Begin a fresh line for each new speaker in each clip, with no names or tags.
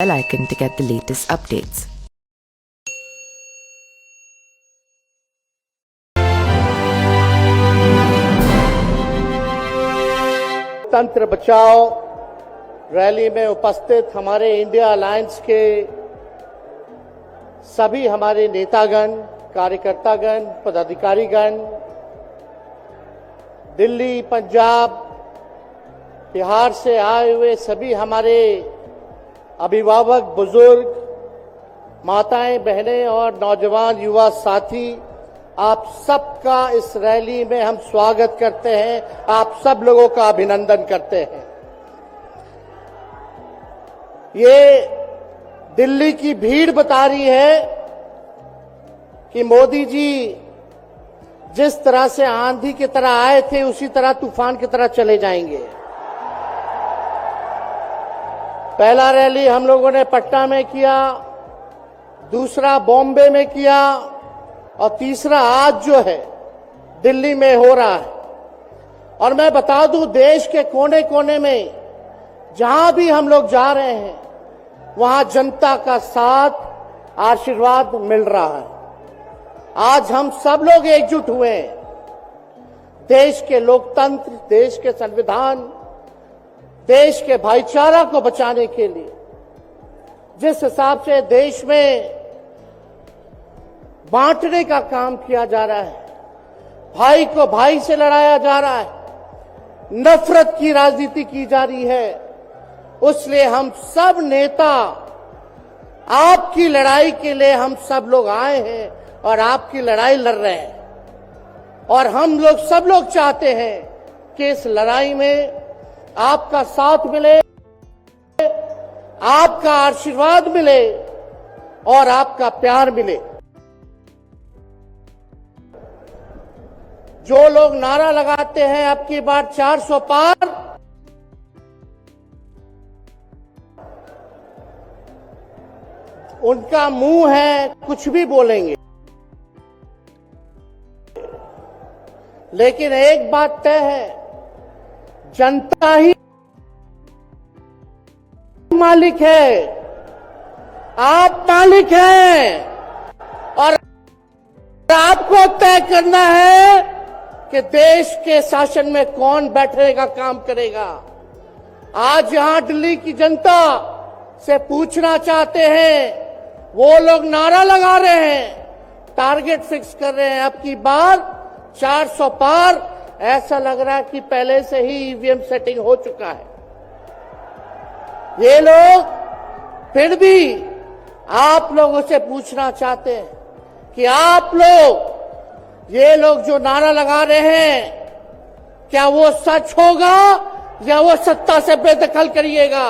bell icon to get the latest updates.
तंत्र बचाओ rally में उपस्थित हमारे इंडिया अलायंस के सभी हमारे नेतागण, कार्यकर्तागण, पदाधिकारीगण, दिल्ली, पंजाब, बिहार से आए हुए सभी हमारे अभिभावक, बुजुर्ग, माताएं, बहनें और नौजवान युवा साथी, आप सबका इस रैली में हम स्वागत करते हैं। आप सब लोगों का अभिनंदन करते हैं। ये दिल्ली की भीड़ बता रही है कि मोदी जी जिस तरह से आंधी की तरह आए थे उसी तरह तूफान की तरह चले जाएंगे। पहला रैली हम लोगों ने पटना में किया, दूसरा बॉम्बे में किया और तीसरा आज जो है दिल्ली में हो रहा है। और मैं बता दूं, देश के कोने कोने में जहां भी हम लोग जा रहे हैं वहां जनता का साथ, आशीर्वाद मिल रहा है। आज हम सब लोग एकजुट हुए हैं देश के लोकतंत्र, देश के संविधान, देश के भाईचारा को बचाने के लिए। जिस हिसाब से देश में बांटने का काम किया जा रहा है, भाई को भाई से लड़ाया जा रहा है, नफरत की राजनीति की जा रही है, उसलिए हम सब नेता आपकी लड़ाई के लिए हम सब लोग आए हैं और आपकी लड़ाई लड़ रहे हैं। और हम लोग सब लोग चाहते हैं कि इस लड़ाई में आपका साथ मिले, आपका आशीर्वाद मिले और आपका प्यार मिले। जो लोग नारा लगाते हैं अब की बार 400 पार, उनका मुंह है, कुछ भी बोलेंगे, लेकिन एक बात तय है, जनता ही मालिक है, आप मालिक हैं और आपको तय करना है कि देश के शासन में कौन बैठने का काम करेगा। आज यहां दिल्ली की जनता से पूछना चाहते हैं, वो लोग नारा लगा रहे हैं, टारगेट फिक्स कर रहे हैं, अब की बार 400 पार। ऐसा लग रहा है कि पहले से ही ईवीएम सेटिंग हो चुका है। ये लोग फिर भी आप लोगों से पूछना चाहते हैं कि आप लोग, ये लोग जो नारा लगा रहे हैं, क्या वो सच होगा या वो सत्ता से बेदखल करिएगा?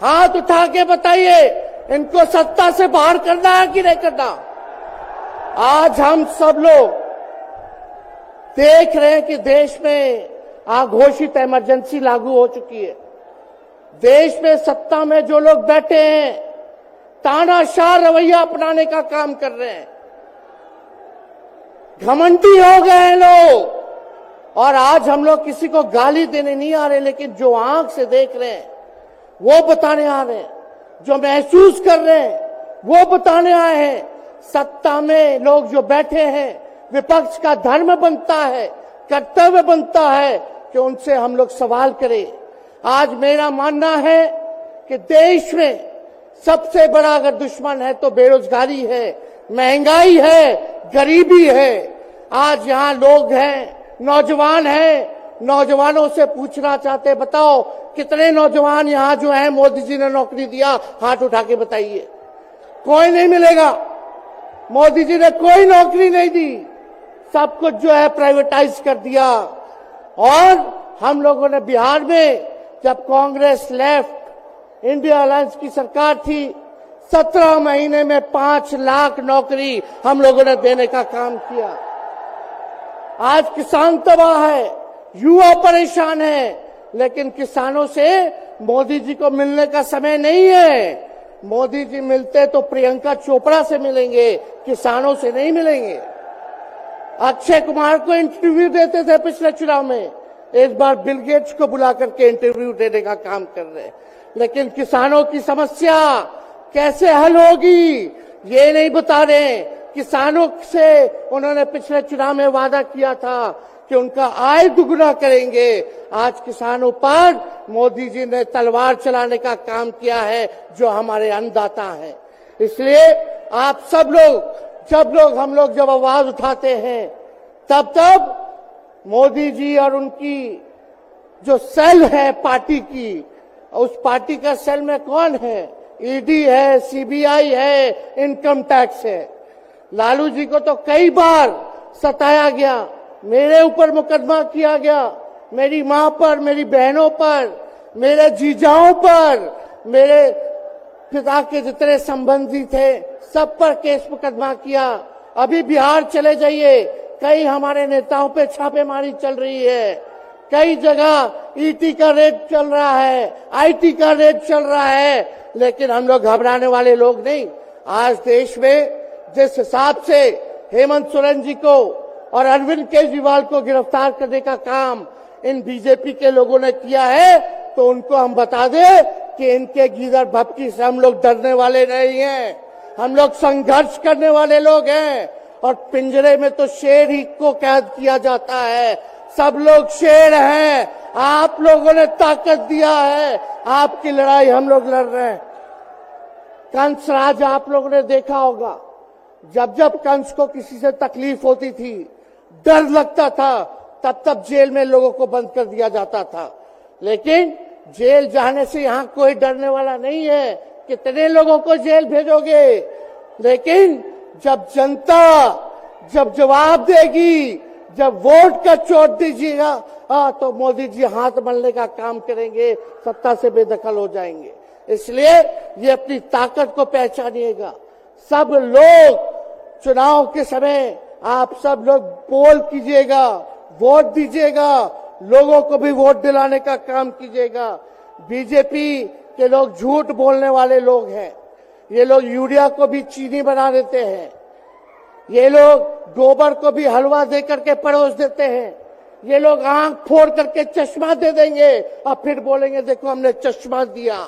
हाथ उठा के बताइए, इनको सत्ता से बाहर करना है कि नहीं करना? आज हम सब लोग देख रहे हैं कि देश में अघोषित इमरजेंसी लागू हो चुकी है। देश में सत्ता में जो लोग बैठे हैं तानाशाह रवैया अपनाने का काम कर रहे हैं, घमंडी हो गए हैं लोग। और आज हम लोग किसी को गाली देने नहीं आ रहे, लेकिन जो आंख से देख रहे हैं वो बताने आ रहे हैं, जो महसूस कर रहे हैं वो बताने आए हैं। सत्ता में लोग जो बैठे हैं, विपक्ष का धर्म बनता है, कर्तव्य बनता है कि उनसे हम लोग सवाल करें। आज मेरा मानना है कि देश में सबसे बड़ा अगर दुश्मन है तो बेरोजगारी है, महंगाई है, गरीबी है। आज यहाँ लोग हैं, नौजवान हैं, नौजवानों से पूछना चाहते, बताओ कितने नौजवान यहाँ जो हैं मोदी जी ने नौकरी दिया? हाथ उठा के बताइए। कोई नहीं मिलेगा। मोदी जी ने कोई नौकरी नहीं दी, सब कुछ जो है प्राइवेटाइज कर दिया। और हम लोगों ने बिहार में जब कांग्रेस लेफ्ट, इंडिया अलायंस की सरकार थी, 17 महीने में 5 लाख नौकरी हम लोगों ने देने का काम किया। आज किसान तबाह है, युवा परेशान है, लेकिन किसानों से मोदी जी को मिलने का समय नहीं है। मोदी जी मिलते तो प्रियंका चोपड़ा से मिलेंगे, किसानों से नहीं मिलेंगे। अक्षय कुमार को इंटरव्यू देते थे पिछले चुनाव में, इस बार बिल गेट्स को बुला करके इंटरव्यू देने का काम कर रहे हैं। लेकिन किसानों की समस्या कैसे हल होगी ये नहीं बता रहे। किसानों से उन्होंने पिछले चुनाव में वादा किया था कि उनका आय दुगुना करेंगे। आज किसानों पर मोदी जी ने तलवार चलाने का काम किया है, जो हमारे अन्नदाता हैं। इसलिए आप सब लोग हम लोग जब आवाज उठाते हैं तब मोदी जी और उनकी जो सेल है पार्टी की, उस पार्टी का सेल में कौन है? ईडी है, सीबीआई है, इनकम टैक्स है। लालू जी को तो कई बार सताया गया, मेरे ऊपर मुकदमा किया गया, मेरी मां पर, मेरी बहनों पर, मेरे जीजाओं पर, मेरे पिता के जितने संबंधी थे सब पर केस मुकदमा किया। अभी बिहार चले जाइए, कई हमारे नेताओं पे छापेमारी चल रही है, कई जगह ईटी का रेड चल रहा है, आईटी का रेड चल रहा है, लेकिन हम लोग घबराने वाले लोग नहीं। आज देश में जिस हिसाब से हेमंत सोरेन जी को और अरविंद केजरीवाल को गिरफ्तार करने का काम इन बीजेपी के लोगों ने किया है, तो उनको हम बता दें कि इनके गीदड़ भपकी से हम लोग डरने वाले नहीं हैं। हम लोग संघर्ष करने वाले लोग हैं, और पिंजरे में तो शेर ही को कैद किया जाता है। सब लोग शेर हैं, आप लोगों ने ताकत दिया है, आपकी लड़ाई हम लोग लड़ रहे हैं। कंस राज आप लोगों ने देखा होगा, जब जब कंस को किसी से तकलीफ होती थी, डर लगता था, तब जेल में लोगों को बंद कर दिया जाता था। लेकिन जेल जाने से यहां कोई डरने वाला नहीं है। कितने लोगों को जेल भेजोगे? लेकिन जब जनता जब जवाब देगी, जब वोट का चोट दीजिएगा, तो मोदी जी हाथ मलने का काम करेंगे, सत्ता से बेदखल हो जाएंगे। इसलिए ये अपनी ताकत को पहचानिएगा। सब लोग चुनाव के समय आप सब लोग पोल कीजिएगा, वोट दीजिएगा, लोगों को भी वोट दिलाने का काम कीजिएगा। बीजेपी के लोग झूठ बोलने वाले लोग हैं। ये लोग यूरिया को भी चीनी बना देते हैं, ये लोग गोबर को भी हलवा दे करके परोस देते हैं, ये लोग आंख फोड़ करके चश्मा दे देंगे और फिर बोलेंगे देखो हमने चश्मा दिया।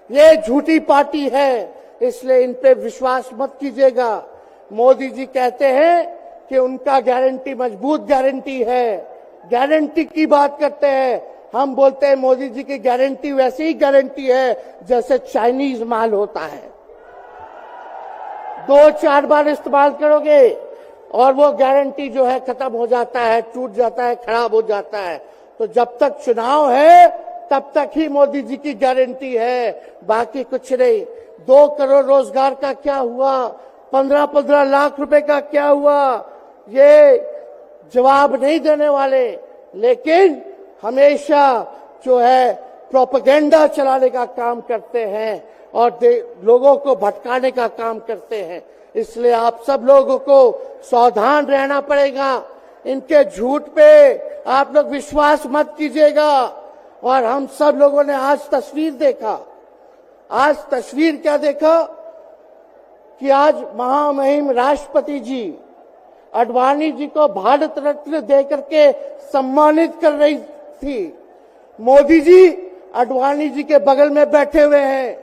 ये झूठी पार्टी है, इसलिए इन पे विश्वास मत कीजिएगा। मोदी जी कहते हैं कि उनका गारंटी मजबूत गारंटी है, गारंटी की बात करते हैं। हम बोलते हैं मोदी जी की गारंटी वैसे ही गारंटी है जैसे चाइनीज माल होता है, 2-4 बार इस्तेमाल करोगे और वो गारंटी जो है खत्म हो जाता है, टूट जाता है, खराब हो जाता है। तो जब तक चुनाव है तब तक ही मोदी जी की गारंटी है, बाकी कुछ नहीं। 2 करोड़ रोजगार का क्या हुआ, 15-15 लाख रुपए का क्या हुआ, ये जवाब नहीं देने वाले, लेकिन हमेशा जो है प्रोपेगेंडा चलाने का काम करते हैं और लोगों को भटकाने का काम करते हैं। इसलिए आप सब लोगों को सावधान रहना पड़ेगा। इनके झूठ पे आप लोग विश्वास मत कीजिएगा। और हम सब लोगों ने आज तस्वीर देखा, आज तस्वीर क्या देखा कि आज महामहिम राष्ट्रपति जी आडवाणी जी को भारत रत्न देकर के सम्मानित कर रही थी। मोदी जी आडवाणी जी के बगल में बैठे हुए हैं,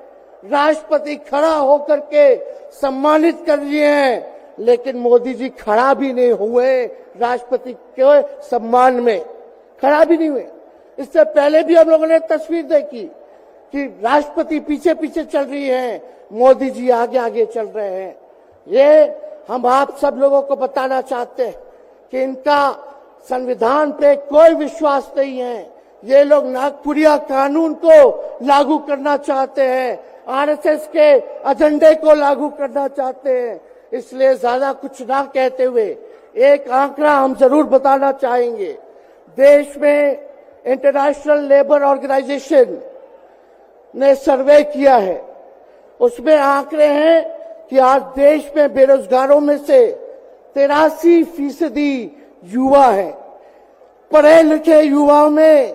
राष्ट्रपति खड़ा होकर के सम्मानित कर रहे हैं, लेकिन मोदी जी खड़ा भी नहीं हुए, राष्ट्रपति के सम्मान में खड़ा भी नहीं हुए। इससे पहले भी हम लोगों ने तस्वीर देखी कि राष्ट्रपति पीछे पीछे चल रही है, मोदी जी आगे आगे चल रहे हैं। ये हम आप सब लोगों को बताना चाहते हैं कि इनका संविधान पे कोई विश्वास नहीं है। ये लोग नागपुरिया कानून को लागू करना चाहते हैं, आरएसएस के एजेंडे को लागू करना चाहते हैं। इसलिए ज्यादा कुछ ना कहते हुए एक आंकड़ा हम जरूर बताना चाहेंगे। देश में इंटरनेशनल लेबर ऑर्गेनाइजेशन ने सर्वे किया है, उसमें आंकड़े हैं कि आज देश में बेरोजगारों में से 83% युवा है। पढ़े लिखे युवाओं में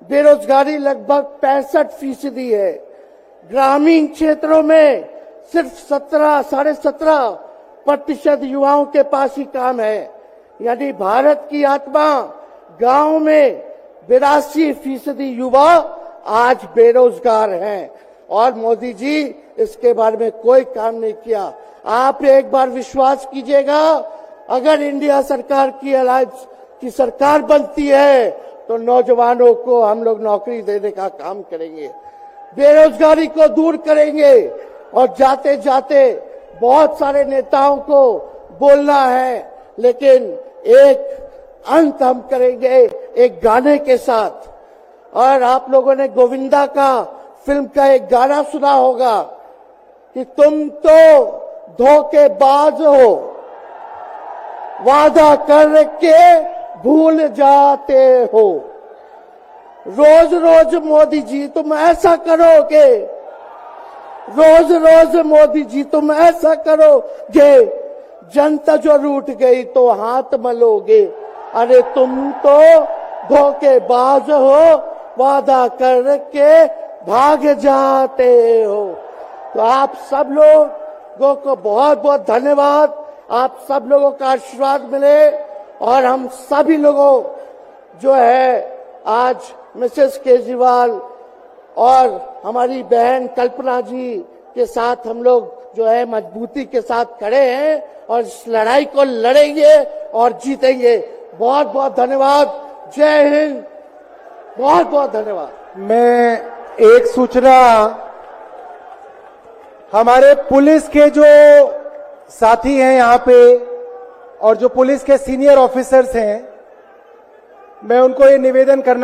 बेरोजगारी लगभग 65% है। ग्रामीण क्षेत्रों में सिर्फ 17.5% युवाओं के पास ही काम है। यानी भारत की आत्मा गांव में 82% युवा आज बेरोजगार हैं और मोदी जी इसके बारे में कोई काम नहीं किया। आप एक बार विश्वास कीजिएगा, अगर इंडिया सरकार की अलायंस की सरकार बनती है तो नौजवानों को हम लोग नौकरी देने का काम करेंगे, बेरोजगारी को दूर करेंगे और जाते जाते बहुत सारे नेताओं को बोलना है, लेकिन एक अंत हम करेंगे एक गाने के साथ। और आप लोगों ने गोविंदा का फिल्म का एक गाना सुना होगा कि तुम तो धोखेबाज हो, वादा करके भूल जाते हो। रोज रोज मोदी जी तुम ऐसा करोगे, रोज रोज मोदी जी तुम ऐसा करोगे, जनता जो रूठ गई तो हाथ मलोगे। अरे तुम तो धोखेबाज हो, वादा करके भाग जाते हो। तो आप सब लोगों को बहुत बहुत धन्यवाद। आप सब लोगों का आशीर्वाद मिले और हम सभी लोगों जो है आज मिसेस केजरीवाल और हमारी बहन कल्पना जी के साथ हम लोग जो है मजबूती के साथ खड़े हैं और इस लड़ाई को लड़ेंगे और जीतेंगे। बहुत बहुत धन्यवाद। जय हिंद। बहुत बहुत धन्यवाद।
मैं एक सूचना हमारे पुलिस के जो साथी हैं यहाँ पे और जो पुलिस के सीनियर ऑफिसर्स हैं, मैं उनको ये निवेदन करना